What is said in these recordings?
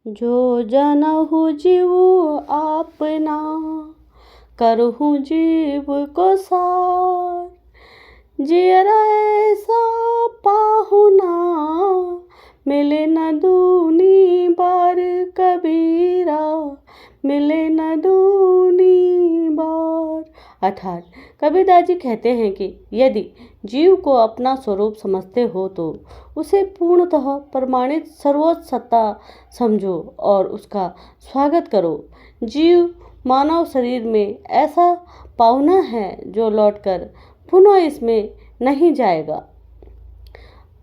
जो जनहु जीव आपना, करहु जीव को सार। जियरा ऐसा पाहुना, मिले न दूनी बार कबीरा, मिले न दूनी बार। अर्थात कबीरदास जी कहते हैं कि यदि जीव को अपना स्वरूप समझते हो तो उसे पूर्णतः प्रमाणित सर्वोच्च सत्ता समझो और उसका स्वागत करो। जीव मानव शरीर में ऐसा पाहुना है जो लौटकर पुनः इसमें नहीं जाएगा।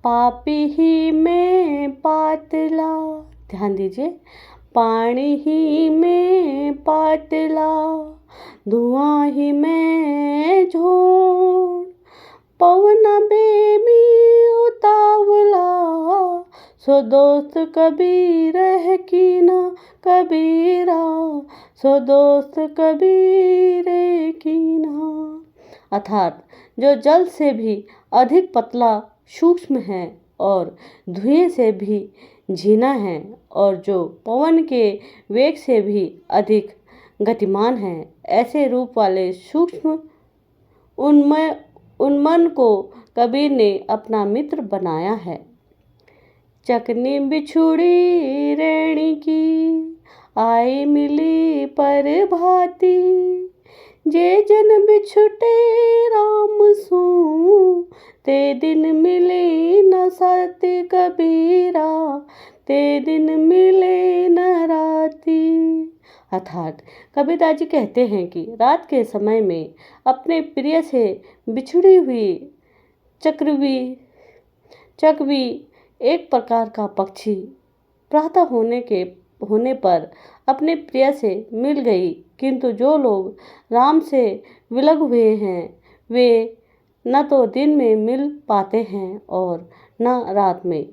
पापी ही में पातला, ध्यान दीजिए, पानी ही में पातला, धुआं ही में झोंड, पवन बेमी उतावला, सो दोस्त कबीर है कीना कबीरा, सो दोस्त कबीर है कीना। अर्थात जो जल से भी अधिक पतला सूक्ष्म है और धुएं से भी झीना है और जो पवन के वेग से भी अधिक गतिमान है, ऐसे रूप वाले सूक्ष्म उन्मन को कबीर ने अपना मित्र बनाया है। चकनी बिछुड़ी रेणी की, आई मिली पर भाती, जे जन बिछुटे राम सू, ते दिन मिले न सत्य कबीरा, ते दिन मिले न राती। अर्थात कबीरदास जी कहते हैं कि रात के समय में अपने प्रिय से बिछुड़ी हुई चकवी एक प्रकार का पक्षी प्रातः होने पर अपने प्रिय से मिल गई, किंतु जो लोग राम से विलग हुए हैं वे न तो दिन में मिल पाते हैं और न रात में।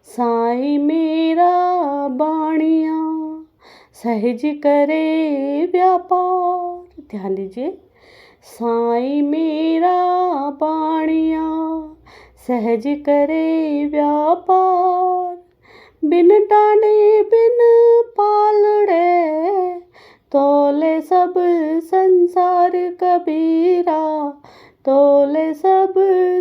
साई मेरा बाणिया, सहज करे व्यापार, ध्यान दीजिए, साई मेरा बाणिया, सहज करे व्यापार, बिन डांडे बिन पालड़े, तोले सब संसार कबीरा, तोले सब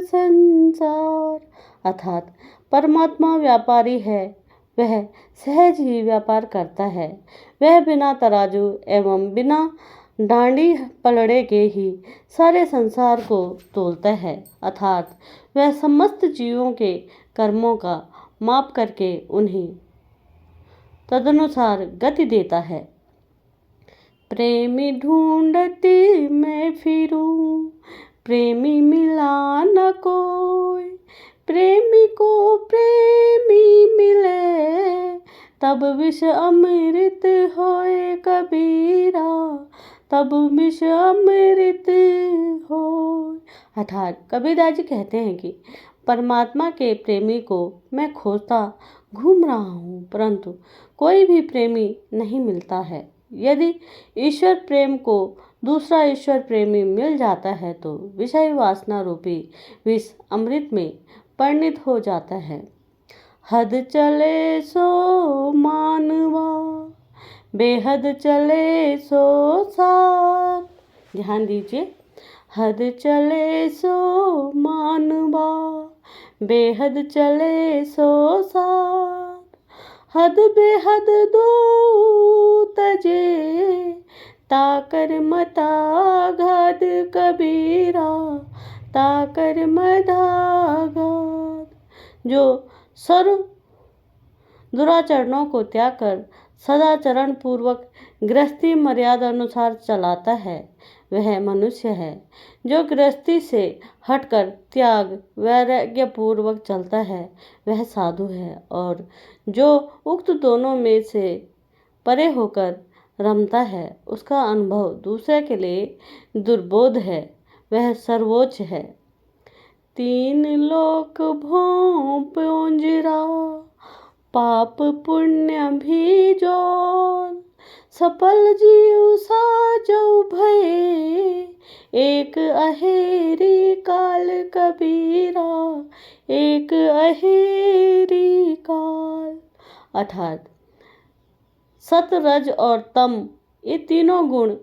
संसार। अर्थात परमात्मा व्यापारी है, वह सहज ही व्यापार करता है। वह बिना तराजू एवं बिना डांडी पलड़े के ही सारे संसार को तोलता है। अर्थात वह समस्त जीवों के कर्मों का माप करके उन्हें तदनुसार गति देता है। प्रेमी ढूंढती मैं फिरूं, प्रेमी मिला न कोई, प्रेमी को प्रेमी मिले, तब विष अमृत होए कबीरा, तब विष अमृत होए। अर्थात कबीरदास जी कहते हैं कि परमात्मा के प्रेमी को मैं खोजता घूम रहा हूँ, परंतु कोई भी प्रेमी नहीं मिलता है। यदि ईश्वर प्रेम को दूसरा ईश्वर प्रेमी मिल जाता है तो विषय वासना रूपी विष अमृत में परिणित हो जाता है। हद चले सो मानवा, बेहद चले सो सार, ध्यान दीजिए, हद चले सो मानवा, बेहद चले सो सार, हद बेहद दो तजे, ताकर मताघात कबीरा, ताकर मदाघात। जो सर्व दुराचरणों को त्याग कर सदाचरण पूर्वक गृहस्थी मर्यादा अनुसार चलाता है वह मनुष्य है। जो गृहस्थी से हटकर त्याग वैराग्य पूर्वक चलता है वह साधु है, और जो उक्त दोनों में से परे होकर रमता है उसका अनुभव दूसरे के लिए दुर्बोध है, वह सर्वोच्च है। तीन लोक भों प्योंजरा, पाप पुण्य भी जोल, सफल जीव साजौ भये, एक अहेरी काल कबीरा, एक अहेरी काल। अर्थात सत रज और तम, ये तीनों गुण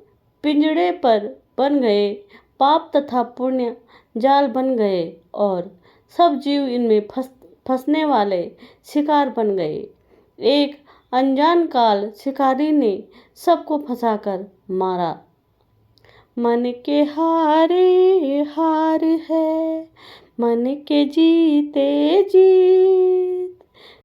पिंजड़े पर बन गए, पाप तथा पुण्य जाल बन गए और सब जीव इनमें फंसने वाले शिकार बन गए। एक अनजान काल शिकारी ने सबको फंसाकर मारा। मन के हारे हार है, मन के जीते जीत,